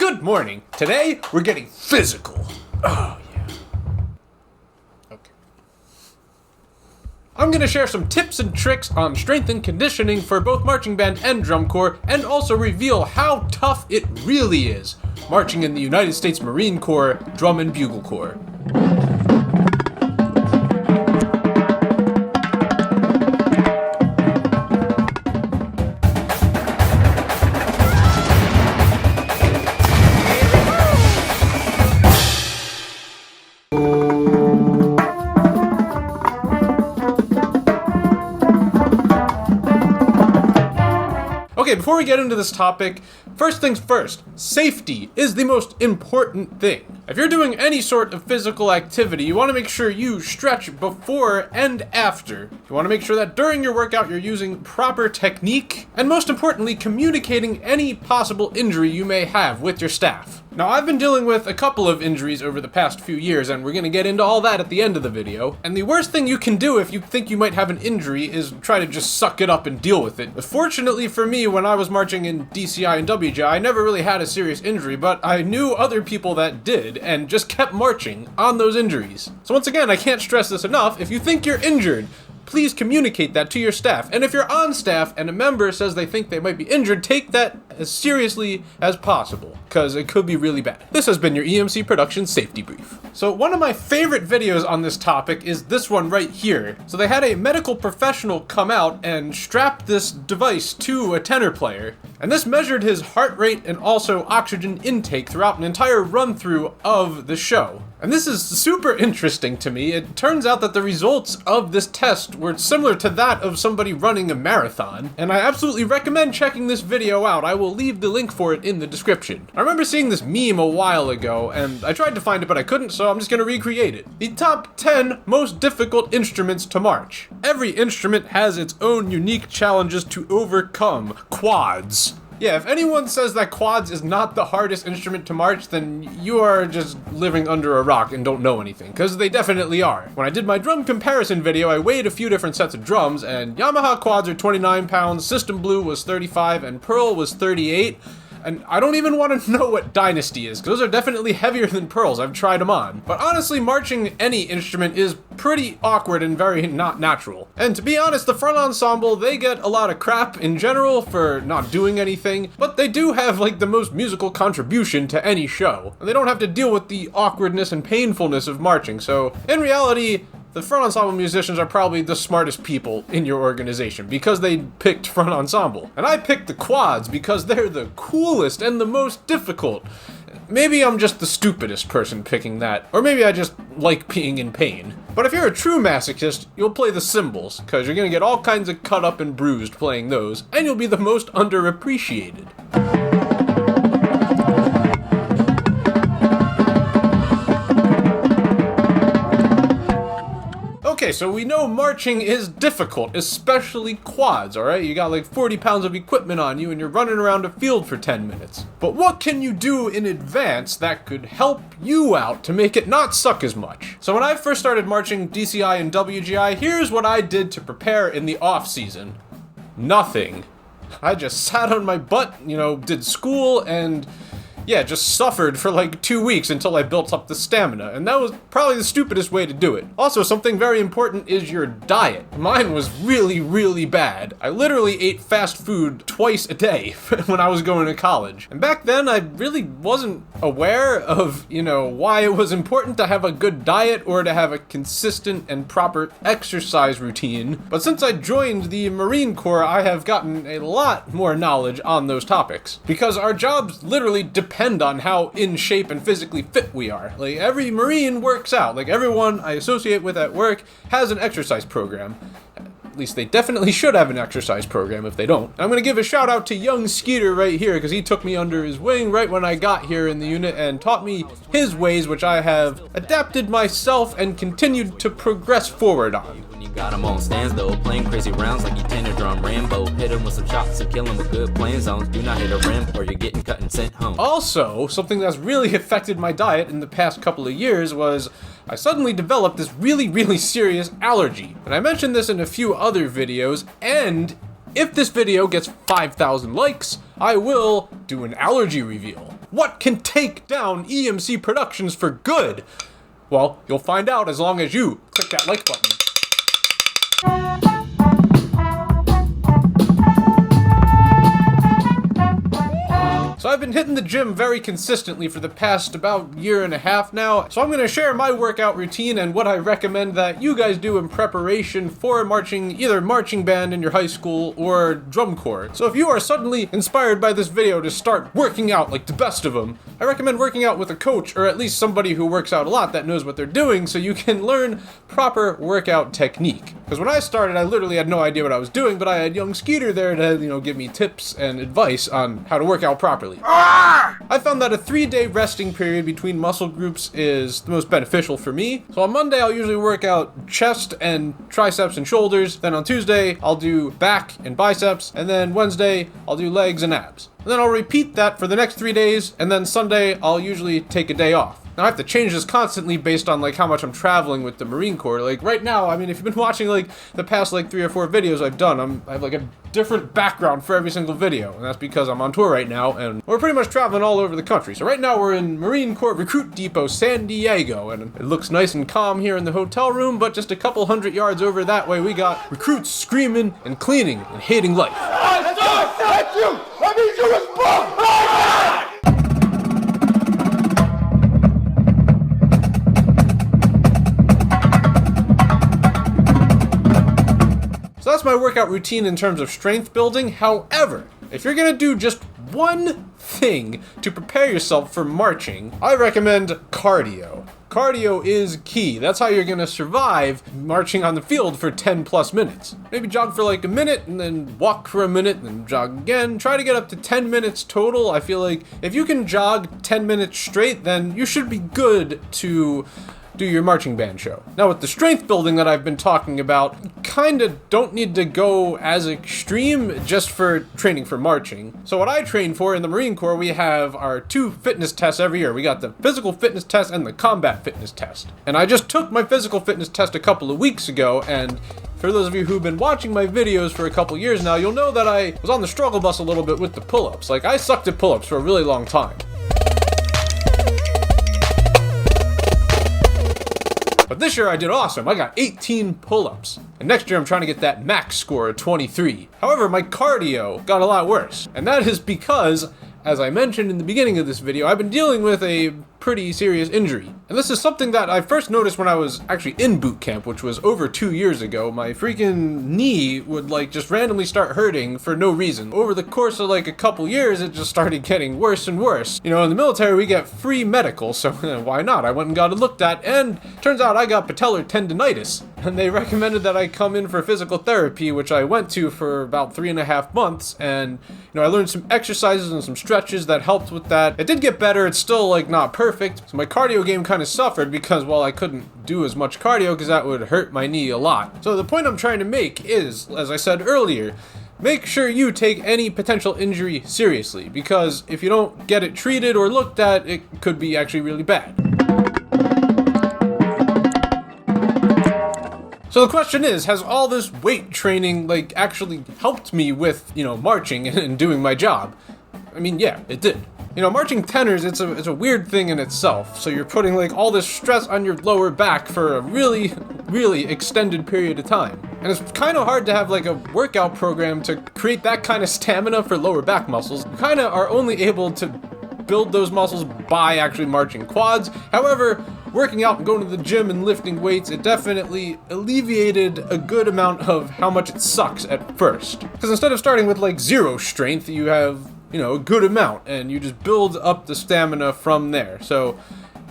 Good morning. Today, we're getting physical. Oh, yeah. Okay. I'm gonna share some tips and tricks on strength and conditioning for both marching band and drum corps, and also reveal how tough it really is marching in the United States Marine Corps Drum and Bugle Corps. Okay, before we get into this topic, first things first, safety is the most important thing. If you're doing any sort of physical activity, you want to make sure you stretch before and after. You want to make sure that during your workout you're using proper technique, and most importantly, communicating any possible injury you may have with your staff. Now, I've been dealing with a couple of injuries over the past few years, and we're going to get into all that at the end of the video. And the worst thing you can do if you think you might have an injury is try to just suck it up and deal with it. Fortunately for me, when I was marching in DCI and WGI, I never really had a serious injury, but I knew other people that did, and just kept marching on those injuries. So once again, I can't stress this enough, if you think you're injured, please communicate that to your staff. And if you're on staff and a member says they think they might be injured, take that as seriously as possible, because it could be really bad. This has been your EMCProductions Safety Brief. So one of my favorite videos on this topic is this one right here. So they had a medical professional come out and strap this device to a tenor player, and this measured his heart rate and also oxygen intake throughout an entire run-through of the show. And this is super interesting to me. It turns out that the results of this test were similar to that of somebody running a marathon, and I absolutely recommend checking this video out. I will leave the link for it in the description. I remember seeing this meme a while ago, and I tried to find it but I couldn't, so I'm just gonna recreate it. The top 10 most difficult instruments to march. Every instrument has its own unique challenges to overcome. Quads. Yeah, if anyone says that quads is not the hardest instrument to march, then you are just living under a rock and don't know anything, because they definitely are. When I did my drum comparison video, I weighed a few different sets of drums, and Yamaha quads are 29 pounds, System Blue was 35, and Pearl was 38. And I don't even want to know what Dynasty is, because those are definitely heavier than Pearls. I've tried them on. But honestly, marching any instrument is pretty awkward and very not natural. And to be honest, the front ensemble, they get a lot of crap in general for not doing anything, but they do have like the most musical contribution to any show. And they don't have to deal with the awkwardness and painfulness of marching, so in reality, the front ensemble musicians are probably the smartest people in your organization because they picked front ensemble. And I picked the quads because they're the coolest and the most difficult. Maybe I'm just the stupidest person picking that, or maybe I just like being in pain. But if you're a true masochist, you'll play the cymbals, because you're gonna get all kinds of cut up and bruised playing those, and you'll be the most underappreciated. Okay, so we know marching is difficult, especially quads, alright? You got like 40 pounds of equipment on you and you're running around a field for 10 minutes. But what can you do in advance that could help you out to make it not suck as much? So when I first started marching DCI and WGI, here's what I did to prepare in the off season. Nothing. I just sat on my butt, did school and yeah, just suffered for like 2 weeks until I built up the stamina, and that was probably the stupidest way to do it. Also, something very important is your diet. Mine was really, really bad. I literally ate fast food twice a day when I was going to college. And back then, I really wasn't aware of, why it was important to have a good diet or to have a consistent and proper exercise routine. But since I joined the Marine Corps, I have gotten a lot more knowledge on those topics. Because our jobs literally depend on how in shape and physically fit we are. Like, every Marine works out. Like, everyone I associate with at work has an exercise program. At least they definitely should have an exercise program if they don't. I'm gonna give a shout out to young Skeeter right here, because he took me under his wing right when I got here in the unit and taught me his ways, which I have adapted myself and continued to progress forward on. You got him on stands though, playing crazy rounds like you tenor drum Rambo. Hit him with some shots and kill him with good playing zones. Do not hit a rim or you're getting cut and sent home. Also, something that's really affected my diet in the past couple of years was I suddenly developed this really, really serious allergy. And I mentioned this in a few other videos, and if this video gets 5,000 likes, I will do an allergy reveal. What can take down EMCProductions for good? Well, you'll find out as long as you click that like button. So I've been hitting the gym very consistently for the past about year and a half now, so I'm going to share my workout routine and what I recommend that you guys do in preparation for marching, either marching band in your high school or drum corps. So if you are suddenly inspired by this video to start working out like the best of them, I recommend working out with a coach or at least somebody who works out a lot that knows what they're doing so you can learn proper workout technique. Because when I started, I literally had no idea what I was doing, but I had young Skeeter there to, give me tips and advice on how to work out properly. I found that a 3-day resting period between muscle groups is the most beneficial for me. So on Monday, I'll usually work out chest and triceps and shoulders. Then on Tuesday, I'll do back and biceps. And then Wednesday, I'll do legs and abs. And then I'll repeat that for the next 3 days. And then Sunday, I'll usually take a day off. Now I have to change this constantly based on how much I'm traveling with the Marine Corps. Right now, if you've been watching the past 3 or 4 videos I've done, I have a different background for every single video. And that's because I'm on tour right now and we're pretty much traveling all over the country. So right now we're in Marine Corps Recruit Depot, San Diego, and it looks nice and calm here in the hotel room, but just a couple hundred yards over that way we got recruits screaming and cleaning and hating life. That's you! I need you as well! So that's my workout routine in terms of strength building. However, if you're gonna do just one thing to prepare yourself for marching, I recommend cardio. Cardio is key. That's how you're gonna survive marching on the field for 10 plus minutes. Maybe jog for a minute and then walk for a minute and then jog again. Try to get up to 10 minutes total. I feel like if you can jog 10 minutes straight, then you should be good to do your marching band show. Now with the strength building that I've been talking about, kinda don't need to go as extreme just for training for marching. So what I train for in the Marine Corps, we have our 2 fitness tests every year. We got the physical fitness test and the combat fitness test. And I just took my physical fitness test a couple of weeks ago, and for those of you who've been watching my videos for a couple years now, you'll know that I was on the struggle bus a little bit with the pull-ups. I sucked at pull-ups for a really long time. But this year I did awesome. I got 18 pull-ups. And next year I'm trying to get that max score of 23. However, my cardio got a lot worse. And that is because, as I mentioned in the beginning of this video, I've been dealing with a pretty serious injury. And this is something that I first noticed when I was actually in boot camp, which was over 2 years ago. My freaking knee would just randomly start hurting for no reason. Over the course of a couple years, it just started getting worse and worse. In the military we get free medical, so why not? I went and got it looked at, and turns out I got patellar tendonitis. And they recommended that I come in for physical therapy, which I went to for about 3.5 months, and I learned some exercises and some stretches that helped with that. It did get better. It's still not perfect. So my cardio game kind of suffered because, well, I couldn't do as much cardio because that would hurt my knee a lot. So the point I'm trying to make is, as I said earlier, make sure you take any potential injury seriously, because if you don't get it treated or looked at, it could be actually really bad. So the question is, has all this weight training actually helped me with, marching and doing my job? Yeah, it did. Marching tenors, it's a weird thing in itself. So you're putting all this stress on your lower back for a really, really extended period of time. And it's kind of hard to have a workout program to create that kind of stamina for lower back muscles. You kind of are only able to build those muscles by actually marching quads. However, working out and going to the gym and lifting weights, it definitely alleviated a good amount of how much it sucks at first. Because instead of starting with 0 strength, you have a good amount, and you just build up the stamina from there. So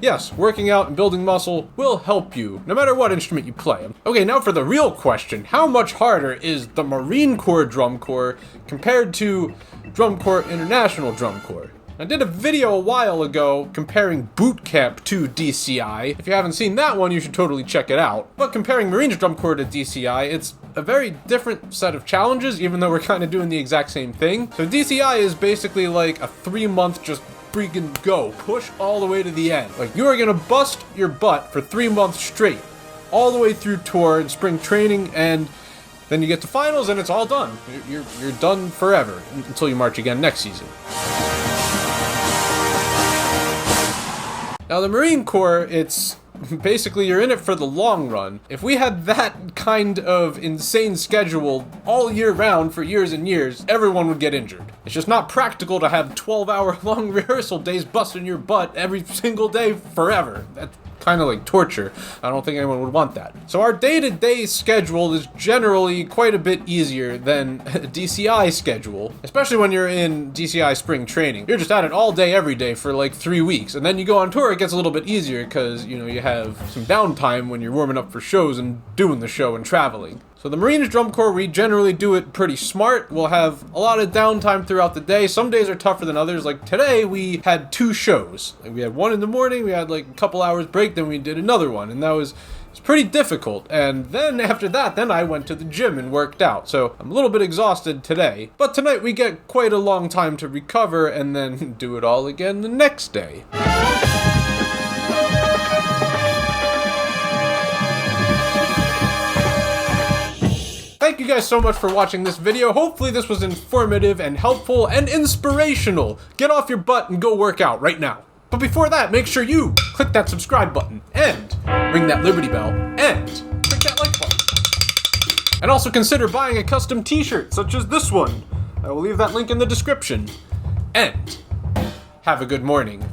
yes, working out and building muscle will help you, no matter what instrument you play. Okay, now for the real question. How much harder is the Marine Corps Drum Corps compared to Drum Corps International Drum Corps? I did a video a while ago comparing boot camp to DCI. If you haven't seen that one, you should totally check it out. But comparing Marines Drum Corps to DCI, it's a very different set of challenges, even though we're kind of doing the exact same thing. So DCI is basically a 3-month just freaking go, push all the way to the end. You are gonna bust your butt for 3 months straight, all the way through tour and spring training, and then you get to finals and it's all done. You're done forever until you march again next season. Now the Marine Corps, it's basically you're in it for the long run. If we had that kind of insane schedule all year round for years and years, everyone would get injured. It's just not practical to have 12-hour long rehearsal days busting your butt every single day forever. That's kind of like torture. I don't think anyone would want that. So our day-to-day schedule is generally quite a bit easier than a DCI schedule, especially when you're in DCI spring training. You're just at it all day, every day for like 3 weeks, and then you go on tour, it gets a little bit easier because, you know, you have some downtime when you're warming up for shows and doing the show and traveling. So the Marines Drum Corps, we generally do it pretty smart. We'll have a lot of downtime throughout the day. Some days are tougher than others. Like today, we had 2 shows. Like we had one in the morning, we had like a couple hours break, then we did another one, and that was pretty difficult. And then after that, then I went to the gym and worked out. So I'm a little bit exhausted today. But tonight we get quite a long time to recover and then do it all again the next day. Thank you guys so much for watching this video. Hopefully this was informative and helpful and inspirational. Get off your butt and go work out right now. But before that, make sure you click that subscribe button and ring that Liberty Bell and click that like button. And also consider buying a custom t-shirt such as this one. I will leave that link in the description. And have a good morning.